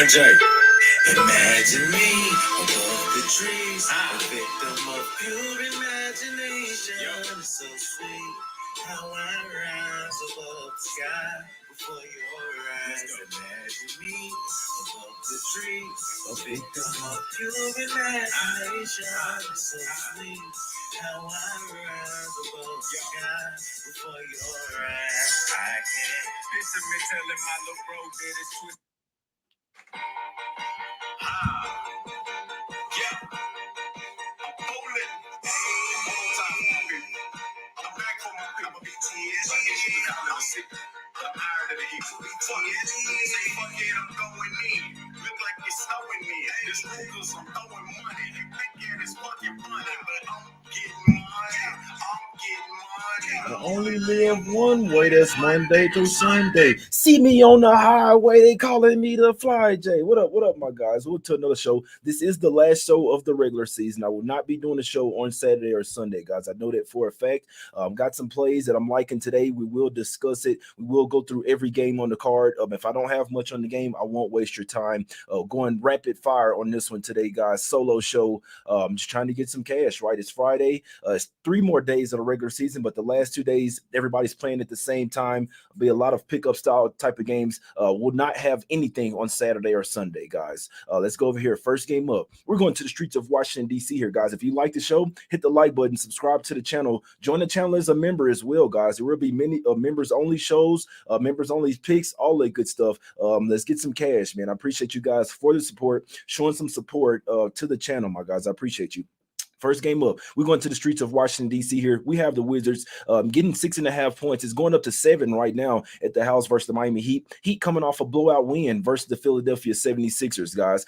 J. Imagine me above the trees, a victim of pure imagination. It's so sweet how I rise above the sky before your eyes. Imagine me above the trees, a victim of pure imagination. It's so sweet how I rise above the sky before your eyes. I can't picture me telling my little bro that it's twisted. Yeah, I'm bowling. I'm back for my people. BTS. The iron of the equal. Fuck it. Say fuck it, I'm going in. Look like it's snowing in. This Rugers, I'm throwing money. You think it is fucking funny, but I'm getting money. I'm getting money. I only live one way, that's Monday through Sunday. See me on the highway, they calling me the Fly J. What up, my guys? Welcome to another show. This is the last show of the regular season. I will not be doing a show on Saturday or Sunday, guys. I know that for a fact. Got some plays that I'm liking today. We will discuss it. We will go through every game on the card. If I don't have much on the game, I won't waste your time. Going rapid fire on this one today, guys. Solo show. Just trying to get some cash, right? It's Friday. It's 3 more days of the regular season, but the last 2 days, everybody's playing at the same time. Be a lot of pickup style type of games. Will not have anything on Saturday or Sunday, guys. Let's go over here. First game up. We're going to the streets of Washington, D.C. here, guys. If you like the show, hit the like button, subscribe to the channel, join the channel as a member as well, guys. There will be many members only shows, members only picks, all that good stuff. Let's get some cash, man. I appreciate you guys for the support, showing some support to the channel, my guys. I appreciate you. First game up, we're going to the streets of Washington, D.C. here. We have the Wizards getting 6.5 points. It's going up to 7 right now at the house versus the Miami Heat. Heat coming off a blowout win versus the Philadelphia 76ers, guys.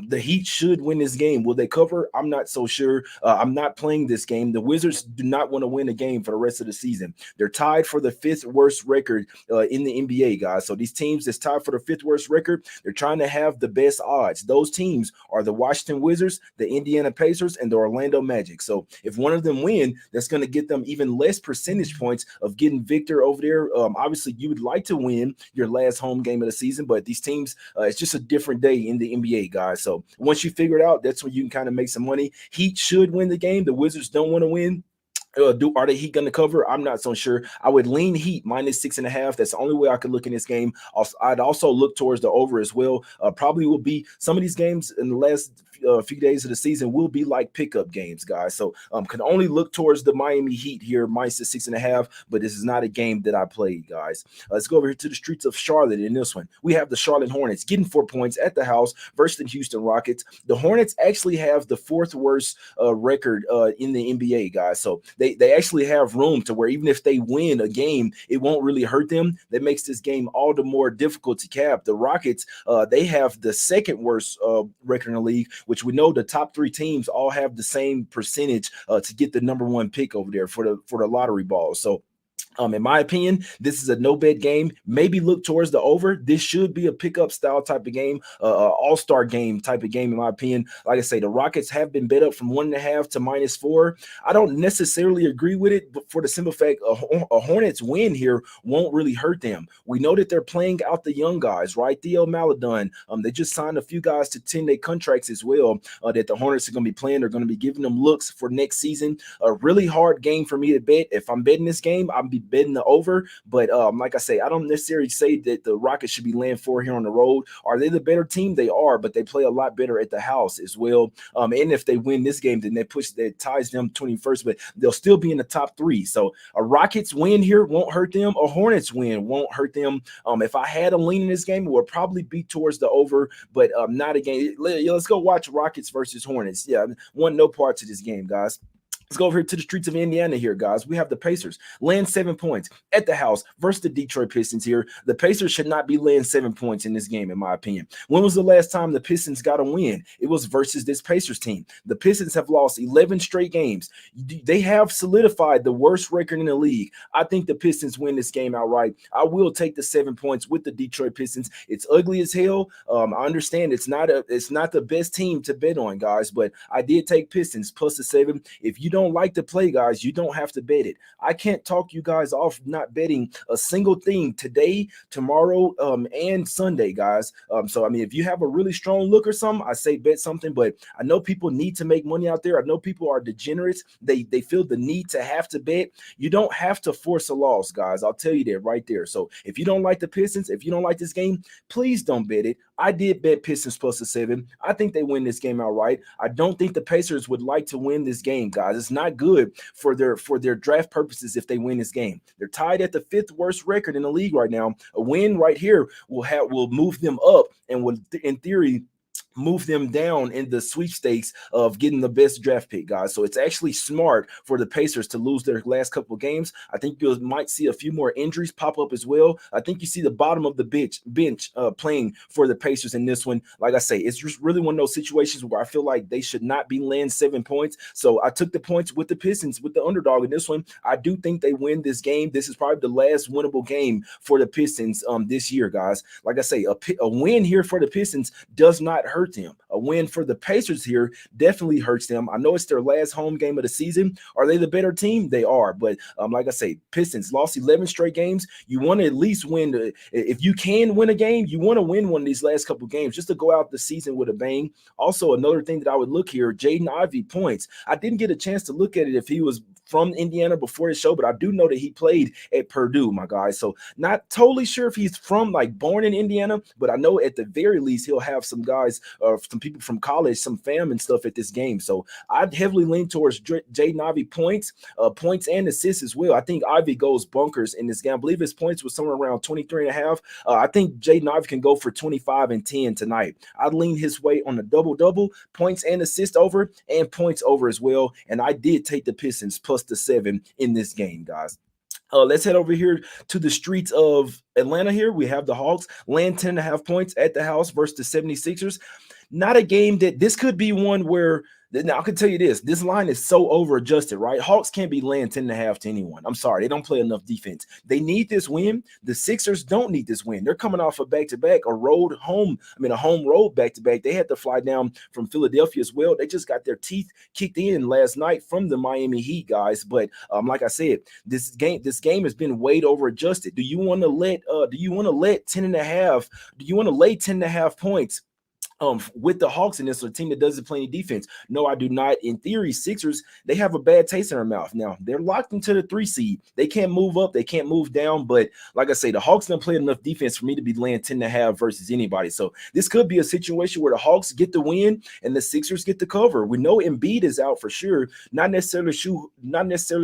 The Heat should win this game. Will they cover? I'm not so sure. I'm not playing this game. The Wizards do not want to win a game for the rest of the season. They're tied for the 5th worst record in the NBA, guys. So these teams that's tied for the 5th worst record, they're trying to have the best odds. Those teams are the Washington Wizards, the Indiana Pacers, and the Orlando Magic. So if one of them win, that's going to get them even less percentage points of getting victor over there. Obviously, you would like to win your last home game of the season, but these teams, it's just a different day in the NBA, guys. So once you figure it out, that's when you can kind of make some money. Heat should win the game. The Wizards don't want to win. Are the Heat going to cover? I'm not so sure. I would lean Heat minus 6.5. That's the only way I could look in this game. I'd also look towards the over as well. Probably will be some of these games in the last few days of the season will be like pickup games, guys. So can only look towards the Miami Heat here minus the 6.5. But this is not a game that I played, guys. Let's go over here to the streets of Charlotte in this one. We have the Charlotte Hornets getting 4 points at the house versus the Houston Rockets. The Hornets actually have the 4th worst record in the NBA, guys. So they actually have room to where even if they win a game, it won't really hurt them. That makes this game all the more difficult to cap. The Rockets, they have the 2nd worst record in the league, which we know the top 3 teams all have the same percentage to get the number 1 pick over there for the lottery ball. So in my opinion, this is a no-bet game. Maybe look towards the over. This should be a pickup style type of game, all-star game type of game, in my opinion. Like I say, the Rockets have been bet up from 1.5 to -4. I don't necessarily agree with it, but for the simple fact, a Hornets win here won't really hurt them. We know that they're playing out the young guys, right? Theo Maledon. They just signed a few guys to 10-day contracts as well that the Hornets are going to be playing. They're going to be giving them looks for next season. A really hard game for me to bet. If I'm betting this game, I'll be betting the over, but like I say, I don't necessarily say that the Rockets should be laying 4 here on the road. Are they the better team? They are, but they play a lot better at the house as well. And if they win this game, then that ties them 21st, but they'll still be in the top 3. So a Rockets win here won't hurt them. A Hornets win won't hurt them. If I had a lean in this game, it would probably be towards the over, but not a game. Let's go watch Rockets versus Hornets. Yeah, want no part to this game, guys. Let's go over here to the streets of Indiana here, guys. We have the Pacers laying 7 points at the house versus the Detroit Pistons here. The Pacers should not be laying 7 points in this game, in my opinion. When was the last time the Pistons got a win? It was versus this Pacers team. The Pistons have lost 11 straight games. They have solidified the worst record in the league. I think the Pistons win this game outright. I will take the 7 points with the Detroit Pistons. It's ugly as hell. I understand it's not the best team to bet on, guys, but I did take Pistons plus the 7. If you don't don't like to play, guys, you don't have to bet it. I can't talk you guys off not betting a single thing today, tomorrow, and Sunday, guys. So I mean, if you have a really strong look or something, I say bet something. But I know people need to make money out there. I know people are degenerates. They feel the need to have to bet. You don't have to force a loss, guys. I'll tell you that right there. So if you don't like the Pistons, if you don't like this game, please don't bet it. I did bet Pistons plus a 7. I think they win this game outright. I don't think the Pacers would like to win this game, guys. It's not good for their draft purposes if they win this game. They're tied at the 5th worst record in the league right now. A win right here will move them up and will, in theory, move them down in the sweepstakes of getting the best draft pick, guys. So it's actually smart for the Pacers to lose their last couple of games. I think you might see a few more injuries pop up as well. I think you see the bottom of the bench playing for the Pacers in this one. Like I say, it's just really one of those situations where I feel like they should not be laying 7 points. So I took the points with the Pistons, with the underdog in this one. I do think they win this game. This is probably the last winnable game for the Pistons this year, guys. Like I say, a win here for the Pistons does not hurt them. A win for the Pacers here definitely hurts them. I know it's their last home game of the season. Are they the better team? They are. But like I say, Pistons lost 11 straight games. You want to at least win. If you can win a game, you want to win one of these last couple games just to go out the season with a bang. Also, another thing that I would look here, Jaden Ivey points. I didn't get a chance to look at it if he was from Indiana before his show, but I do know that he played at Purdue, my guys. So not totally sure if he's from born in Indiana, but I know at the very least he'll have some guys, some people from college, some fam and stuff at this game. So I'd heavily lean towards Jaden Ivey points and assists as well. I think Ivey goes bunkers in this game. I believe his points was somewhere around 23.5. I think Jaden Ivey can go for 25 and 10 tonight. I'd lean his way on the double-double, points and assists over, and points over as well. And I did take the Pistons plus the 7 in this game, guys. Let's head over here to the streets of Atlanta here. We have the Hawks laying 10.5 points at the house versus the 76ers. Not a game that this could be one where now I can tell you this line is so over adjusted, right? Hawks can't be laying 10.5 to anyone. I'm sorry, they don't play enough defense. They need this win. The Sixers don't need this win. They're coming off a back-to-back, a home road back-to-back. They had to fly down from Philadelphia as well. They just got their teeth kicked in last night from the Miami Heat, guys. But like I said, this game has been way over adjusted. Do you want to let 10.5? Do you want to lay 10.5 points with the Hawks in this, a team that doesn't play any defense? No, I do not. In theory, Sixers, they have a bad taste in their mouth. Now, they're locked into the 3 seed. They can't move up. They can't move down. But like I say, the Hawks don't play enough defense for me to be laying 10.5 versus anybody. So this could be a situation where the Hawks get the win and the Sixers get the cover. We know Embiid is out for sure. Not necessarily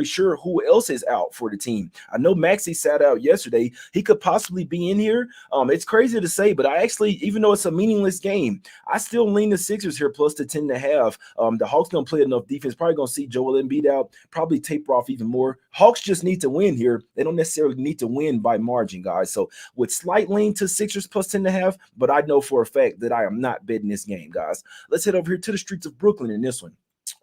sure who else is out for the team. I know Maxey sat out yesterday. He could possibly be in here. It's crazy to say, but I actually, even though it's a meaningless game, I still lean the Sixers here plus the 10.5. The Hawks don't play enough defense. Probably going to see Joel Embiid out. Probably taper off even more. Hawks just need to win here. They don't necessarily need to win by margin, guys. So with slight lean to Sixers plus 10.5, but I know for a fact that I am not betting this game, guys. Let's head over here to the streets of Brooklyn in this one.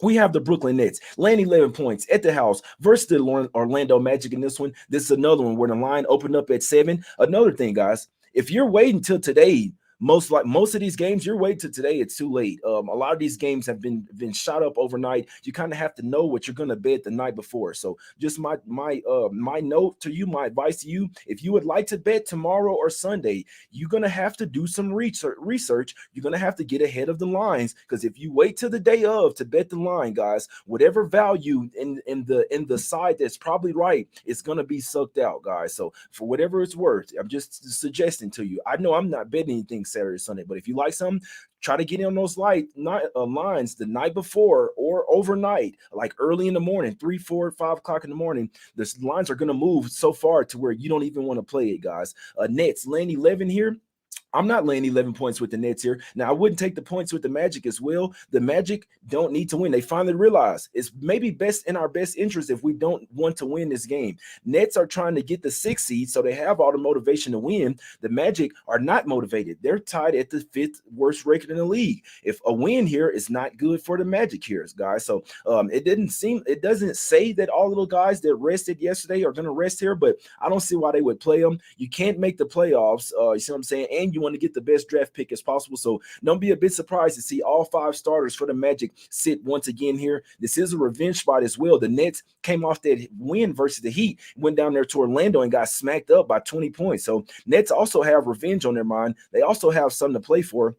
We have the Brooklyn Nets laying 11 points at the house versus the Orlando Magic in this one. This is another one where the line opened up at 7. Another thing, guys, if you're waiting till today, most of these games, you're waiting till today, it's too late. A lot of these games have been shot up overnight. You kind of have to know what you're going to bet the night before. So just my note to you, my advice to you, if you would like to bet tomorrow or Sunday, you're going to have to do some research. You're going to have to get ahead of the lines, because if you wait till the day of to bet the line, guys, whatever value in the side that's probably right, it's going to be sucked out, guys. So for whatever it's worth, I'm just suggesting to you. I know I'm not betting anything Saturday or Sunday, but if you like something, try to get in on those lines the night before or overnight, like early in the morning, 3, 4, 5 o'clock in the morning. The lines are going to move so far to where you don't even want to play it, guys. Nets laying 11 here. I'm not laying 11 points with the Nets here. Now, I wouldn't take the points with the Magic as well. The Magic don't need to win. They finally realize it's maybe best in our best interest if we don't want to win this game. Nets are trying to get the 6th seed, so they have all the motivation to win. The Magic are not motivated. They're tied at the 5th worst record in the league. If a win here is not good for the Magic here, guys. So it doesn't say that all of the guys that rested yesterday are going to rest here, but I don't see why they would play them. You can't make the playoffs. You see what I'm saying? And you You want to get the best draft pick as possible. So don't be a bit surprised to see all 5 starters for the Magic sit once again here. This is a revenge spot as well. The Nets came off that win versus the Heat, went down there to Orlando and got smacked up by 20 points. So Nets also have revenge on their mind. They also have something to play for.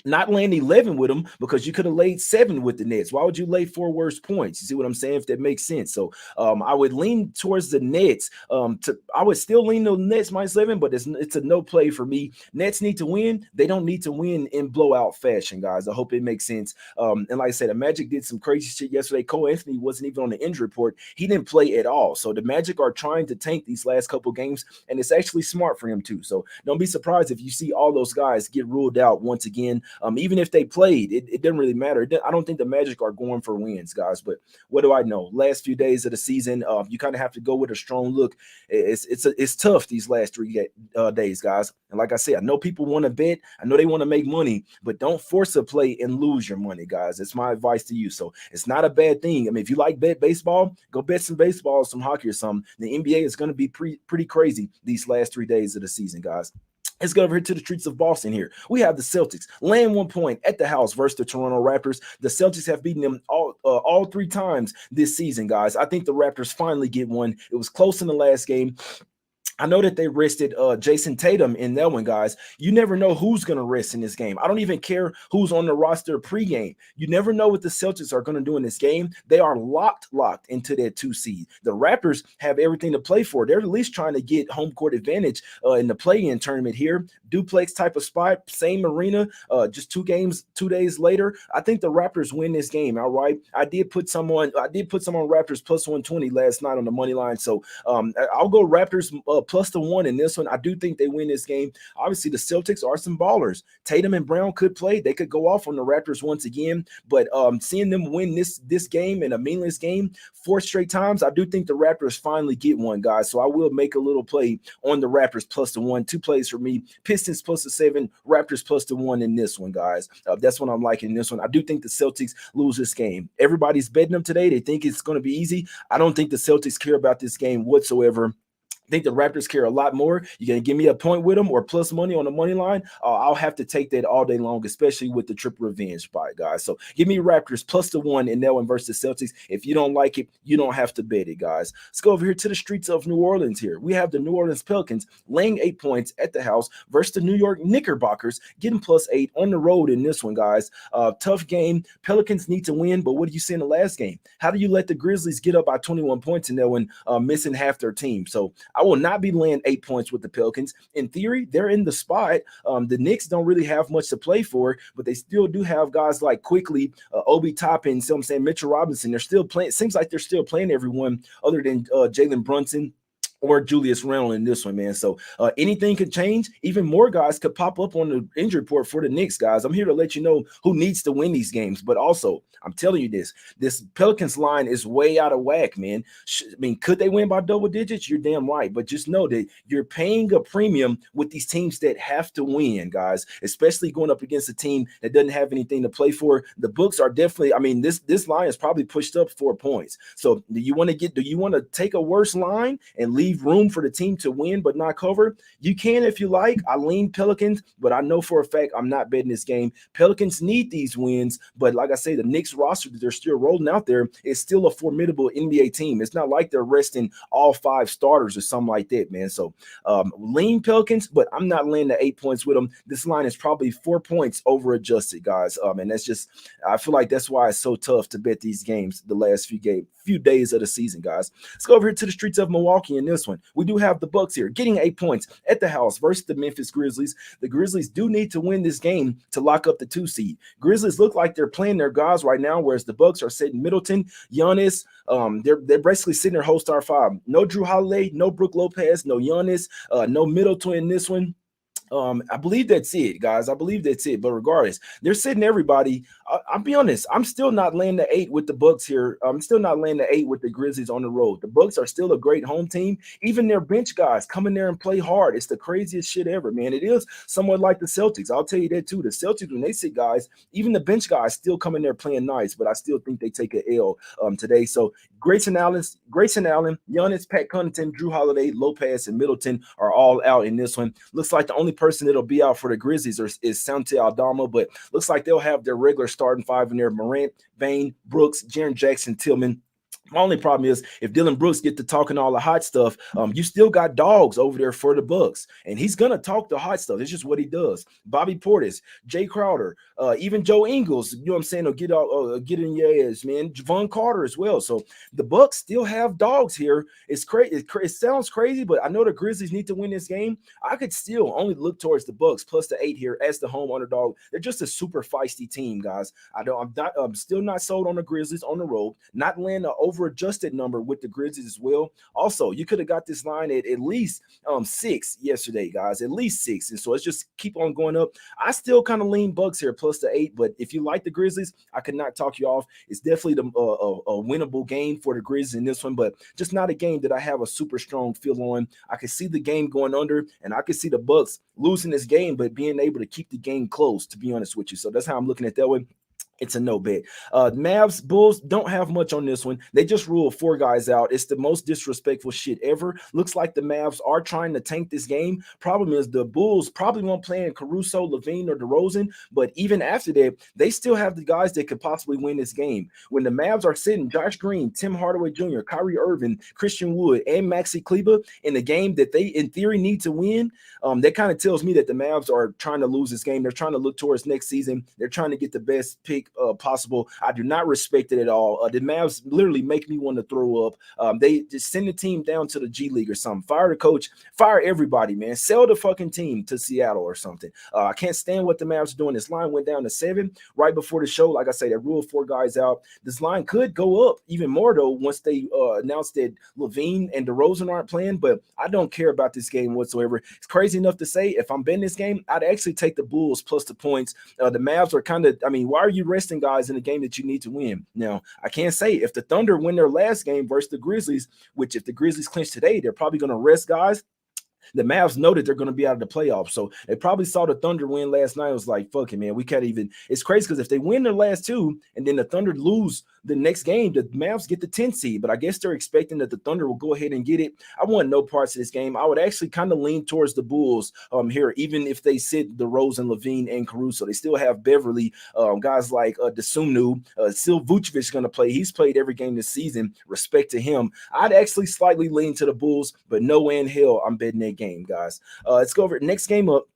Not laying 11 with them because you could have laid 7 with the Nets. Why would you lay 4 worse points? You see what I'm saying? If that makes sense. So I would lean towards the Nets. I would still lean the Nets minus 11, but it's a no play for me. Nets need to win. They don't need to win in blowout fashion, guys. I hope it makes sense. And like I said, the Magic did some crazy shit yesterday. Cole Anthony wasn't even on the injury report. He didn't play at all. So the Magic are trying to tank these last couple games, and it's actually smart for him too. So don't be surprised if you see all those guys get ruled out once again. Even if they played, it doesn't really matter. I don't think the Magic are going for wins, guys. But what do I know? Last few days of the season, you kind of have to go with a strong look. It's tough these last 3 days, guys. And like I said, I know people want to bet. I know they want to make money, but don't force a play and lose your money, guys. It's my advice to you. So it's not a bad thing. I mean, if you like baseball, go bet some baseball, some hockey or something. The NBA is going to be pretty crazy these last 3 days of the season, guys. Let's go over here to the streets of Boston here. We have the Celtics laying 1 point at the house versus the Toronto Raptors. The Celtics have beaten them all 3 times this season, guys. I think the Raptors finally get one. It was close in the last game. I know that they rested Jason Tatum in that one, guys. You never know who's going to rest in this game. I don't even care who's on the roster pregame. You never know what the Celtics are going to do in this game. They are locked into that 2 seed. The Raptors have everything to play for. They're at least trying to get home court advantage in the play-in tournament here. Duplex type of spot, same arena, just 2 days later. I think the Raptors win this game, all right? I did put some on Raptors plus 120 last night on the money line. So I'll go Raptors plus the 1 in this one. I do think they win this game. Obviously, the Celtics are some ballers. Tatum and Brown could play. They could go off on the Raptors once again. But seeing them win this game in a meaningless game 4 straight times, I do think the Raptors finally get one, guys. So I will make a little play on the Raptors plus the 1. 2 plays for me. Pistons plus the 7. Raptors plus the 1 in this one, guys. That's what I'm liking in this one. I do think the Celtics lose this game. Everybody's betting them today. They think it's going to be easy. I don't think the Celtics care about this game whatsoever. I think the Raptors care a lot more. You're going to give me a point with them or plus money on the money line. I'll have to take that all day long, especially with the triple revenge spot, guys. So give me Raptors plus the 1 in that one versus Celtics. If you don't like it, you don't have to bet it, guys. Let's go over here to the streets of New Orleans here. We have the New Orleans Pelicans laying 8 points at the house versus the New York Knickerbockers, getting plus 8 on the road in this one, guys. Tough game. Pelicans need to win, but what do you see in the last game? How do you let the Grizzlies get up by 21 points in that one, missing half their team? So I will not be laying 8 points with the Pelicans. In theory, they're in the spot. The Knicks don't really have much to play for, but they still do have guys like Quickly, Obi Toppin, so I'm saying Mitchell Robinson. They're still playing. It seems like they're still playing everyone other than Jalen Brunson or Julius Randle in this one, man. So anything could change. Even more guys could pop up on the injury report for the Knicks, guys. I'm here to let you know who needs to win these games. But also, I'm telling you this Pelicans line is way out of whack, man. I mean, could they win by double digits? You're damn right. But just know that you're paying a premium with these teams that have to win, guys, especially going up against a team that doesn't have anything to play for. The books are definitely, I mean, this line is probably pushed up 4 points. So do you want to take a worse line and leave room for the team to win but not cover? You can if you like. I lean Pelicans, but I know for a fact I'm not betting this game. Pelicans need these wins, but like I say, the Knicks roster that they're still rolling out there is still a formidable NBA team. It's not like they're resting all 5 starters or something like that, man. So lean Pelicans, but I'm not laying the 8 points with them. This line is probably 4 points over adjusted, guys. And that's just, I feel like that's why it's so tough to bet these games the last few days of the season, guys. Let's go over here to the streets of Milwaukee in this one. We do have the Bucks here getting 8 points at the house versus the Memphis Grizzlies. The Grizzlies do need to win this game to lock up the 2 seed. Grizzlies look like they're playing their guys right now, whereas the Bucks are sitting Middleton, Giannis. They're basically sitting their whole star 5. No Drew Holiday, no Brook Lopez, no Giannis, no Middleton in this one. I believe that's it, guys. I believe that's it. But regardless, they're sitting everybody. I'll be honest. I'm still not laying the 8 with the Bucks here. I'm still not laying the 8 with the Grizzlies on the road. The Bucks are still a great home team. Even their bench guys come in there and play hard. It's the craziest shit ever, man. It is somewhat like the Celtics. I'll tell you that too. The Celtics, when they sit guys, even the bench guys still come in there playing nice. But I still think they take an L today. So Grayson Allen, Giannis, Pat Connaughton, Drew Holiday, Lopez, and Middleton are all out in this one. Looks like the only person that'll be out for the Grizzlies is Santi Aldama, but looks like they'll have their regular starting five in there: Morant, Vane, Brooks, Jaren Jackson, Tillman. My only problem is if Dylan Brooks get to talking all the hot stuff, you still got dogs over there for the Bucks, and he's gonna talk the hot stuff. It's just what he does. Bobby Portis, Jay Crowder, even Joe Ingles, you know what I'm saying? Will get in your ass, man. Javon Carter as well. So the Bucks still have dogs here. It's crazy. It sounds crazy, but I know the Grizzlies need to win this game. I could still only look towards the Bucks plus the 8 here as the home underdog. They're just a super feisty team, guys. I'm still not sold on the Grizzlies on the road. Not laying an over-adjusted number with the Grizzlies as well. Also, you could have got this line at least 6 yesterday, guys. At least 6. And so it's just keep on going up. I still kind of lean Bucks here plus the 8, but if you like the Grizzlies, I could not talk you off. It's definitely a winnable game for the Grizzlies in this one, but just not a game that I have a super strong feel on. I could see the game going under, and I could see the Bucks losing this game, but being able to keep the game close, to be honest with you. So that's how I'm looking at that one. It's a no bet. Mavs, Bulls don't have much on this one. They just ruled 4 guys out. It's the most disrespectful shit ever. Looks like the Mavs are trying to tank this game. Problem is the Bulls probably won't play in Caruso, Levine, or DeRozan, but even after that, they still have the guys that could possibly win this game. When the Mavs are sitting Josh Green, Tim Hardaway Jr., Kyrie Irving, Christian Wood, and Maxi Kleber in the game that they, in theory, need to win, that kind of tells me that the Mavs are trying to lose this game. They're trying to look towards next season. They're trying to get the best pick possible. I do not respect it at all. The Mavs literally make me want to throw up. They just send the team down to the G League or something. Fire the coach. Fire everybody, man. Sell the fucking team to Seattle or something. I can't stand what the Mavs are doing. This line went down to 7 right before the show. Like I say, they ruled 4 guys out. This line could go up even more, though, once they announced that Levine and DeRozan aren't playing, but I don't care about this game whatsoever. It's crazy enough to say if I'm betting this game, I'd actually take the Bulls plus the points. The Mavs are kind of, I mean, why are you resting guys in a game that you need to win? Now, I can't say if the Thunder win their last game versus the Grizzlies, which if the Grizzlies clinch today, they're probably going to rest guys. The Mavs know that they're going to be out of the playoffs. So they probably saw the Thunder win last night. It was like, fuck it, man. We can't even. It's crazy because if they win their last 2 and then the Thunder lose the next game, the Mavs get the 10 seed. But I guess they're expecting that the Thunder will go ahead and get it. I want no parts of this game. I would actually kind of lean towards the Bulls here, even if they sit DeRozan, Levine, and Caruso. They still have Beverly, guys like Desumnu. Still Vucevic is going to play. He's played every game this season. Respect to him. I'd actually slightly lean to the Bulls, but no way in hell I'm betting that game, guys. Let's go over next game up.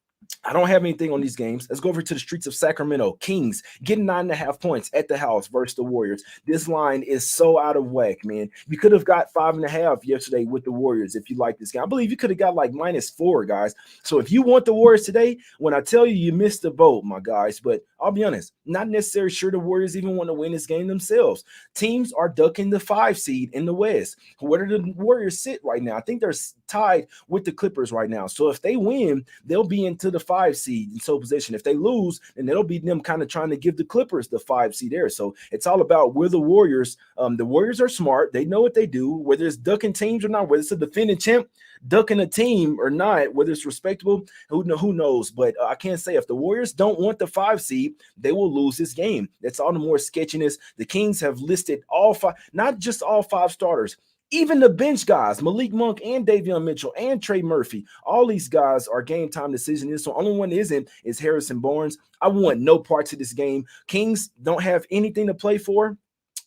I don't have anything on these games. Let's go over to the streets of Sacramento. Kings getting 9.5 points at the house versus the Warriors. This line is so out of whack, man. You could have got 5.5 yesterday with the Warriors if you like this game. I believe you could have got like -4, guys. So if you want the Warriors today, when I tell you, you missed the boat, my guys. But I'll be honest, not necessarily sure the Warriors even want to win this game themselves. Teams are ducking the 5 seed in the West. Where do the Warriors sit right now? I think they're tied with the Clippers right now. So if they win, they'll be into the 5 seed in sole position. If they lose, then it'll be them kind of trying to give the Clippers the 5 seed there. So it's all about where the Warriors. The Warriors are smart. They know what they do, whether it's ducking teams or not, whether it's a defending champ ducking a team or not, whether it's respectable, who knows? But I can't say if the Warriors don't want the 5 seed, they will lose this game. That's all the more sketchiness. The Kings have listed all 5, not just all 5 starters. Even the bench guys, Malik Monk and Davion Mitchell and Trey Murphy, all these guys are game time decisions. So only one isn't is Harrison Barnes. I want no parts of this game. Kings don't have anything to play for.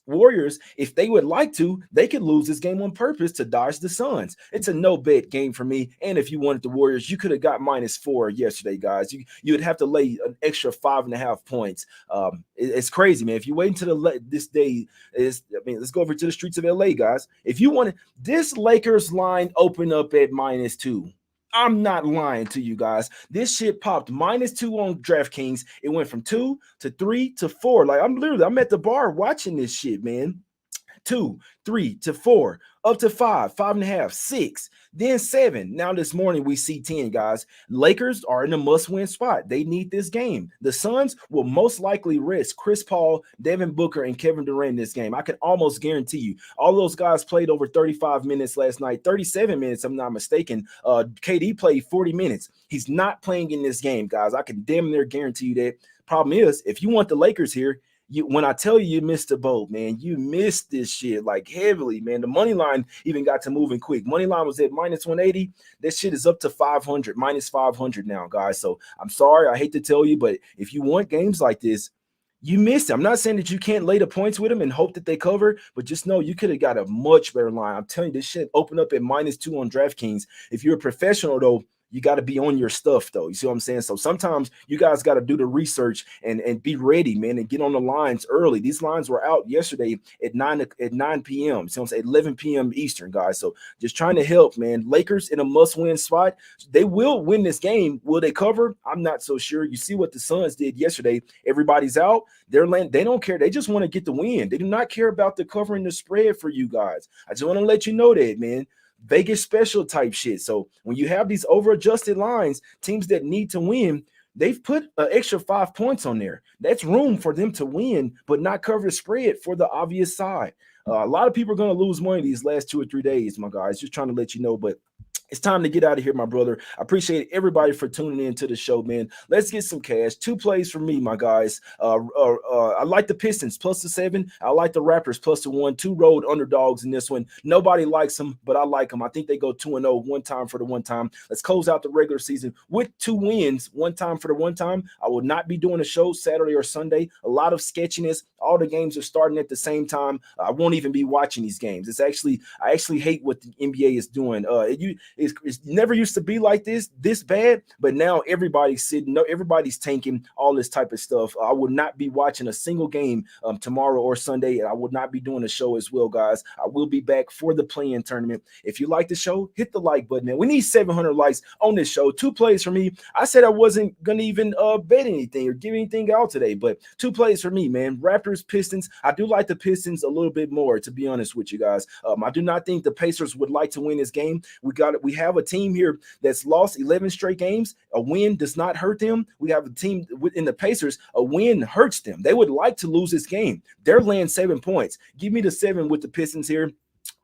Warriors, if they would like to, they could lose this game on purpose to dodge the Suns. It's a no-bet game for me. And if you wanted the Warriors, you could have got -4 yesterday, guys. You'd have to lay an extra 5.5 points. It's crazy, man. If you wait until this day, let's go over to the streets of LA, guys. If you want this Lakers line open up at -2. I'm not lying to you guys. This shit popped -2 on DraftKings. It went from 2 to 3 to 4. Like I'm at the bar watching this shit, man. 2, 3 to 4, up to 5, 5.5, 6, then 7. Now this morning we see 10, guys. Lakers are in a must-win spot. They need this game. The Suns will most likely rest Chris Paul, Devin Booker, and Kevin Durant in this game. I can almost guarantee you. All those guys played over 35 minutes last night, 37 minutes, I'm not mistaken. KD played 40 minutes. He's not playing in this game, guys. I can damn near guarantee you that. Problem is, if you want the Lakers here, When I tell you missed the boat, man, you missed this shit like heavily, man. The money line even got to moving quick. Money line was at minus 180. That shit is up to 500, minus 500 now, guys. So I'm sorry, I hate to tell you, but if you want games like this, you missed it. I'm not saying that you can't lay the points with them and hope that they cover, but just know you could have got a much better line. I'm telling you, this shit opened up at -2 on DraftKings. If you're a professional, though, you got to be on your stuff, though. You see what I'm saying? So sometimes you guys got to do the research and be ready, man, and get on the lines early. These lines were out yesterday at 9 p.m. So I'm saying 11 p.m. Eastern, guys. So just trying to help, man. Lakers in a must-win spot. They will win this game. Will they cover? I'm not so sure. You see what the Suns did yesterday. Everybody's out. They don't care. They just want to get the win. They do not care about the covering the spread for you guys. I just want to let you know that, man. Vegas special type shit. So when you have these over-adjusted lines, teams that need to win, they've put an extra 5 points on there. That's room for them to win, but not cover the spread for the obvious side. A lot of people are going to lose money these last 2 or 3 days, my guys. Just trying to let you know, but it's time to get out of here, my brother. I appreciate everybody for tuning in to the show, man. Let's get some cash. 2 plays for me, my guys. I like the Pistons +7. I like the Raptors +1. 2 road underdogs in this one. Nobody likes them, but I like them. I think they go 2-0 one time for the one time. Let's close out the regular season with 2 wins, one time for the one time. I will not be doing a show Saturday or Sunday. A lot of sketchiness. All the games are starting at the same time. I won't even be watching these games. I actually hate what the NBA is doing. It never used to be like this bad, but now everybody's tanking, all this type of stuff. I will not be watching a single game tomorrow or Sunday, and I will not be doing a show as well, guys. I will be back for the play-in tournament. If you like the show, hit the like button, man. We need 700 likes on this show. 2 plays for me. I said I wasn't going to even bet anything or give anything out today, but 2 plays for me, man. Raptors, Pistons. I do like the Pistons a little bit more, to be honest with you guys. I do not think the Pacers would like to win this game. We have a team here that's lost 11 straight games. A win does not hurt them. We have a team in the Pacers. A win hurts them. They would like to lose this game. They're laying 7 points. Give me the 7 with the Pistons here.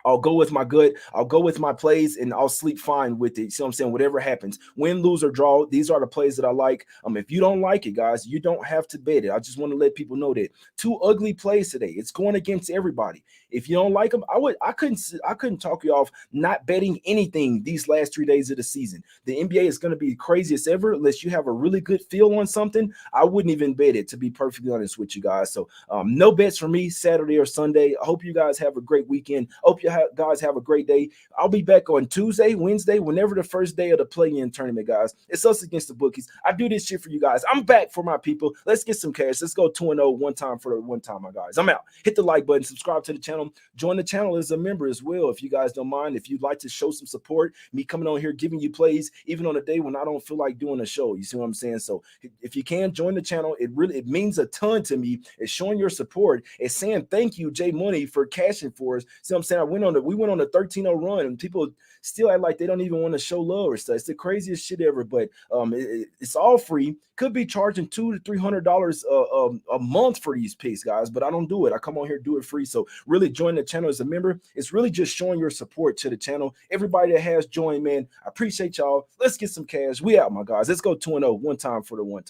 I'll go with my gut. I'll go with my plays, and I'll sleep fine with it. See what I'm saying? Whatever happens, win, lose, or draw, these are the plays that I like. If you don't like it, guys, you don't have to bet it. I just want to let people know that 2 ugly plays today. It's going against everybody. If you don't like them, I couldn't talk you off not betting anything these last 3 days of the season. The NBA is going to be the craziest ever unless you have a really good feel on something. I wouldn't even bet it, to be perfectly honest with you guys. So no bets for me Saturday or Sunday. I hope you guys have a great weekend. Hope you guys have a great day. I'll be back on Tuesday, Wednesday, whenever the first day of the play-in tournament, guys. It's Us Against the Bookies. I do this shit for you guys. I'm back for my people. Let's get some cash. Let's go 2-0 one time for the one time, my guys. I'm out. Hit the like button. Subscribe to the channel. Join the channel as a member as well, if you guys don't mind. If you'd like to show some support, me coming on here giving you plays, even on a day when I don't feel like doing a show. You see what I'm saying? So if you can, join the channel. It means a ton to me. It's showing your support. It's saying thank you, Jay Money, for cashing for us. See what I'm saying? We went on a 13-0 run, and people still act like they don't even want to show love or stuff. It's the craziest shit ever, but it's all free. Could be charging $200 to $300 a month for these picks, guys, but I don't do it. I come on here, do it free. So really join the channel as a member. It's really just showing your support to the channel. Everybody that has joined, man, I appreciate y'all. Let's get some cash. We out, my guys. Let's go 2-0 one time for the one time.